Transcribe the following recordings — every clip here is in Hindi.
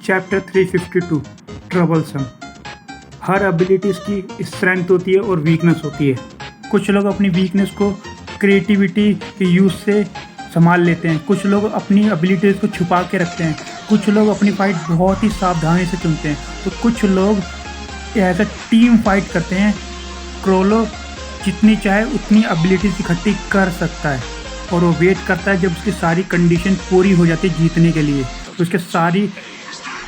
Chapter 352 troublesome. हर एबिलिटीज़ की स्ट्रेंथ होती है और वीकनेस होती है। कुछ लोग अपनी वीकनेस को क्रिएटिविटी के यूज़ से संभाल लेते हैं, कुछ लोग अपनी एबिलिटीज़ को छुपा के रखते हैं, कुछ लोग अपनी फाइट बहुत ही सावधानी से चुनते हैं, तो कुछ लोग एज अ टीम फाइट करते हैं। क्रोलो जितनी चाहे उतनी एबिलिटीज़ इकट्ठी कर सकता है और वो वेट करता है जब उसकी सारी कंडीशन पूरी हो जाती है जीतने के लिए, तो उसके सारी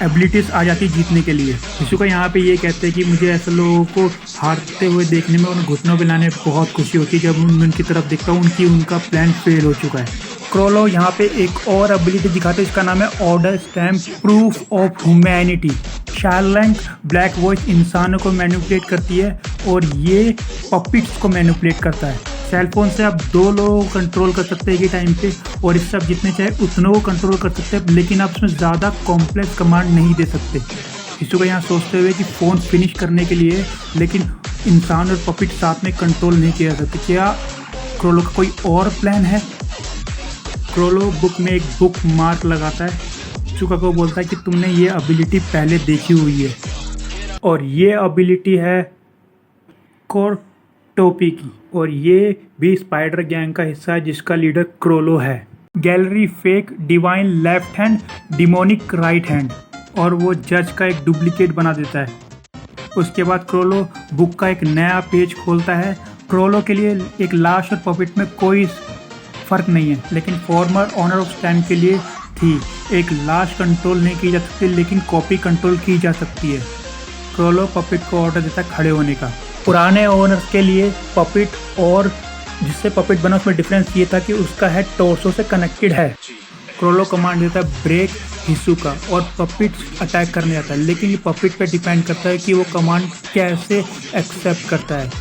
एबिलिटीज़ आ जाती है जीतने के लिए। हिसुका यहाँ पे ये कहते हैं कि मुझे ऐसे लोगों को हारते हुए देखने में और घुटनों पे लाने में बहुत खुशी होती है जब मैं उनकी तरफ देखता हूँ उनका प्लान फेल हो चुका है। क्रोलो यहाँ पे एक और एबिलिटी दिखाते हैं, इसका नाम है order stamp proof of humanity. शार्लैंग ब्लैक वॉच इंसानों को मैनिपुलेट करती है और ये पपिट्स को मैनिपुलेट करता है। सेलफोन से आप 2 लोगों को कंट्रोल कर सकते हैं एक टाइम पे और इससे आप जितने चाहे उतनों को कंट्रोल कर सकते हैं, लेकिन आप उसमें ज़्यादा कॉम्प्लेक्स कमांड नहीं दे सकते। इसको यहाँ सोचते हुए कि फ़ोन फिनिश करने के लिए, लेकिन इंसान और पपिट साथ में कंट्रोल नहीं किया जा सकते। क्या क्रोलो का कोई और प्लान है? क्रोलो बुक में एक बुक मार्क लगाता है। हिसुका को बोलता है कि तुमने ये एबिलिटी पहले देखी हुई है और ये एबिलिटी है कोरटोपी की, और ये भी स्पाइडर गैंग का हिस्सा है जिसका लीडर क्रोलो है। Gallery fake divine left hand, demonic right hand, और वो जज का एक डुप्लीकेट बना देता है। उसके बाद क्रोलो बुक का एक नया पेज खोलता है। क्रोलो के लिए एक लाश और पपिट में कोई फ़र्क नहीं है, लेकिन फॉर्मर ऑनर ऑफ स्टैम्प के लिए थी। एक लाश कंट्रोल नहीं की जा सकती, लेकिन कॉपी कंट्रोल की जा सकती है। क्रोलो पपिट को ऑर्डर देता है खड़े होने का। पुराने ओनर्स के लिए पपिट और जिससे पपिट बना उसमें डिफरेंस ये था कि उसका हेड टॉर्सो से कनेक्टेड है। क्रोलो कमांड देता है ब्रेक हिसुका और पपिट अटैक करने जाता है, लेकिन ये पपिट पे डिपेंड करता है कि वो कमांड कैसे एक्सेप्ट करता है।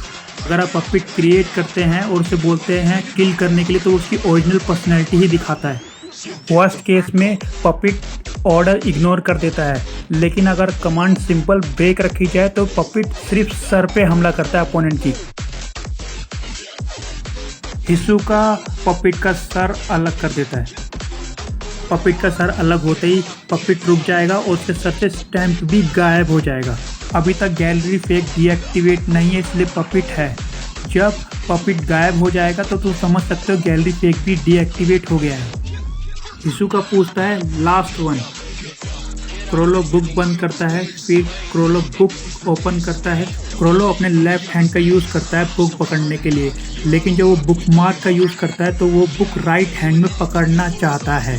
अगर आप पपिट क्रिएट करते हैं और उसे बोलते हैं किल करने के लिए, तो उसकी ओरिजिनल पर्सनैलिटी ही दिखाता है। वर्स्ट केस में पपिट ऑर्डर इग्नोर कर देता है, लेकिन अगर कमांड सिंपल ब्रेक रखी जाए तो पपिट सिर्फ सर पे हमला करता है अपोनेंट की। हिसुका पपिट का सर अलग कर देता है। पपिट का सर अलग होते ही पपिट रुक जाएगा और उसके सर से स्टैम्प भी गायब हो जाएगा। अभी तक गैलरी फेक डीएक्टिवेट नहीं है, इसलिए पपिट है। जब पपिट गायब हो जाएगा तो तुम समझ सकते हो गैलरी फेक भी डीएक्टिवेट हो गया है। हिसुका पूछता है लास्ट वन। क्रोलो बुक बंद करता है, फिर क्रोलो बुक ओपन करता है। क्रोलो अपने लेफ्ट हैंड का यूज़ करता है बुक पकड़ने के लिए, लेकिन जब वो बुक मार्क का यूज़ करता है तो वो बुक राइट हैंड में पकड़ना चाहता है।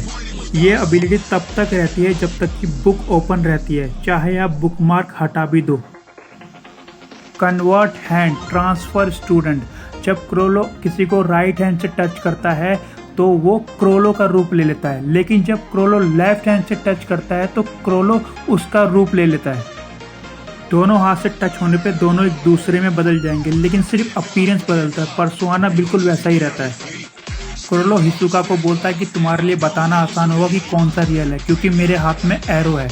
ये एबिलिटी तब तक रहती है जब तक कि बुक ओपन रहती है, चाहे आप बुक मार्क हटा भी दो। Convert hand transfer student. जब क्रोलो किसी को राइट हैंड से टच करता है तो वो क्रोलो का रूप ले लेता है, लेकिन जब क्रोलो लेफ्ट हैंड से टच करता है तो क्रोलो उसका रूप ले लेता है। दोनों हाथ से टच होने पे दोनों एक दूसरे में बदल जाएंगे, लेकिन सिर्फ अपीयरेंस बदलता है, पर्सोना बिल्कुल वैसा ही रहता है। क्रोलो हिसुका को बोलता है कि तुम्हारे लिए बताना आसान होगा कि कौन सा रियल है, क्योंकि मेरे हाथ में एरो है।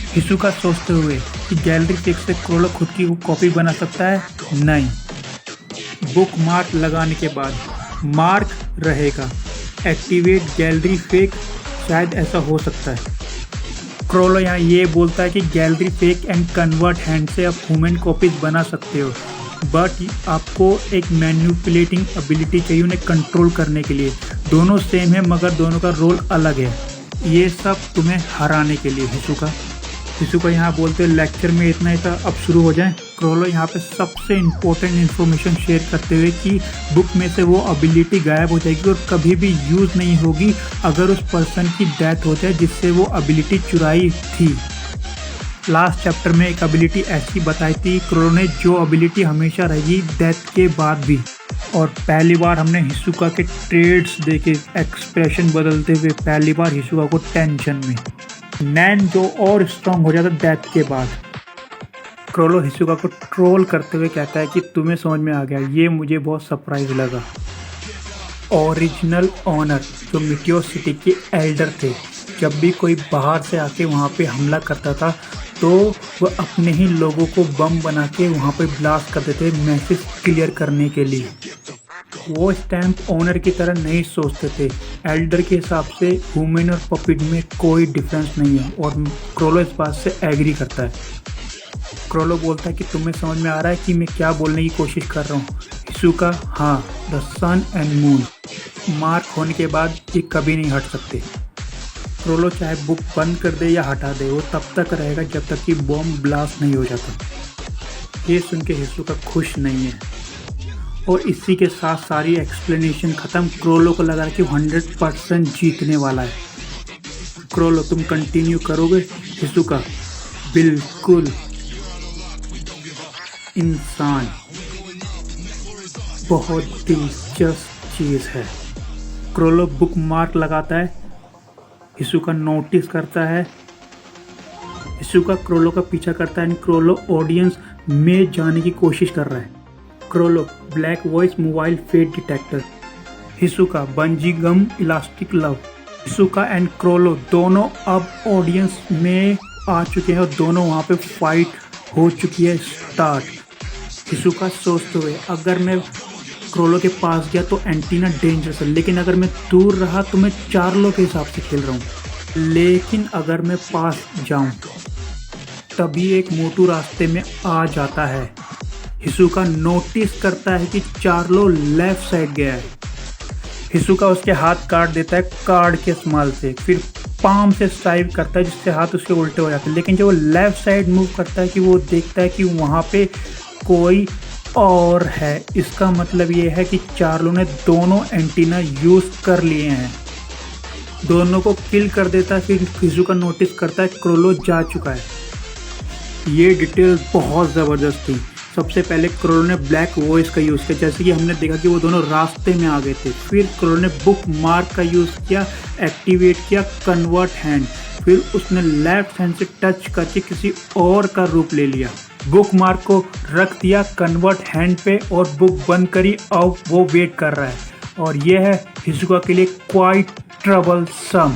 हिसुका सोचते हुए कि गैलरी फेक से क्रोलो खुद की कॉपी बना सकता है, नहीं। बुक मार्क लगाने के बाद मार्क रहेगा एक्टिवेट गैलरी फेक, शायद ऐसा हो सकता है। क्रोलो यहाँ ये बोलता है कि gallery fake and convert hand से आप ह्यूमन कॉपीज बना सकते हो, बट आपको एक मैनिपुलेटिंग एबिलिटी चाहिए उन्हें कंट्रोल करने के लिए। दोनों सेम है मगर दोनों का रोल अलग है। ये सब तुम्हें हराने के लिए। हिसुका यहाँ बोलते हैं लेक्चर में इतना ही था, अब शुरू हो जाए। क्रोलो यहाँ पे सबसे इम्पोर्टेंट इन्फॉर्मेशन शेयर करते हुए कि बुक में से वो एबिलिटी गायब हो जाएगी और कभी भी यूज़ नहीं होगी अगर उस पर्सन की डेथ हो जाए जिससे वो एबिलिटी चुराई थी। लास्ट चैप्टर में एक एबिलिटी ऐसी बताई थी क्रोलो ने, जो एबिलिटी हमेशा रहेगी डेथ के बाद भी। और पहली बार हमने हिसुका के ट्रेड्स देखे, एक्सप्रेशन बदलते हुए। पहली बार हिसुका को टेंशन में, नैन जो और स्ट्रॉन्ग हो जाता डेथ के बाद। क्रोलो हिसुका को ट्रोल करते हुए कहता है कि तुम्हें समझ में आ गया, ये मुझे बहुत सरप्राइज लगा। ओरिजिनल ऑनर जो मिटियोर सिटी के एल्डर थे, जब भी कोई बाहर से आके वहाँ पे हमला करता था तो वह अपने ही लोगों को बम बना के वहाँ पे ब्लास्ट करते थे मैसेज क्लियर करने के लिए। वो स्टैम्प ओनर की तरह नहीं सोचते थे। एल्डर के हिसाब से ह्यूमन और पपिट में कोई डिफरेंस नहीं है और क्रोलो इस बात से एग्री करता है। क्रोलो बोलता है कि तुम्हें समझ में आ रहा है कि मैं क्या बोलने की कोशिश कर रहा हूँ। हिसुका, हाँ, the sun and moon mark होने के बाद ये कभी नहीं हट सकते। क्रोलो चाहे बुक बंद कर दे या हटा दे, वो तब तक रहेगा जब तक कि बॉम्ब ब्लास्ट नहीं हो जाता। ये सुन के हिसुका खुश नहीं है और इसी के साथ सारी एक्सप्लेनेशन ख़त्म। क्रोलो को लगा कि 100% जीतने वाला है। क्रोलो, तुम कंटिन्यू करोगे? हिसुका, बिल्कुल। इंसान बहुत दिलचस्प चीज़ है। क्रोलो बुक मार्क लगाता है। हिसुका नोटिस करता है। हिसुका क्रोलो का पीछा करता है। क्रोलो ऑडियंस में जाने की कोशिश कर रहा है। Chrollo, black voice mobile fate detector. Hisoka, bungee gum elastic love. Hisoka and Chrollo दोनों अब ऑडियंस में आ चुके हैं और दोनों वहाँ पे फाइट हो चुकी है स्टार्ट। हिसुका सोचते हुए, अगर मैं क्रोलो के पास गया तो एंटीना डेंजरस है, लेकिन अगर मैं दूर रहा तो मैं चार्लो के हिसाब से खेल रहा हूँ। लेकिन अगर मैं पास जाऊँ तभी एक मोटू रास्ते में आ जाता है। हिसुका नोटिस करता है कि चार्लो लेफ्ट साइड गया है। हिसुका उसके हाथ काट देता है कार्ड के इस्तेमाल से, फिर पाम से स्ट्राइक करता है जिससे हाथ उसके उल्टे हो जाते हैं। लेकिन जब वो लेफ्ट साइड मूव करता है कि वो देखता है कि वहाँ पे कोई और है। इसका मतलब ये है कि चार्लो ने दोनों एंटीना यूज़ कर लिए हैं, दोनों को किल कर देता है। फिर हिसुका नोटिस करता है क्रोलो जा चुका है। ये डिटेल बहुत ज़बरदस्त थी। सबसे पहले क्रोलो ने ब्लैक वॉइस का यूज़ किया, जैसे कि हमने देखा कि वो दोनों रास्ते में आ गए थे। फिर क्रोलो ने बुक मार्क का यूज़ किया, एक्टिवेट किया कन्वर्ट हैंड। फिर उसने लेफ्ट हैंड से टच करके किसी और का रूप ले लिया, बुक मार्क को रख दिया कन्वर्ट हैंड पे और बुक बंद करी। अब वो वेट कर रहा है और यह है हिसुका के लिए क्वाइट ट्रबलसम।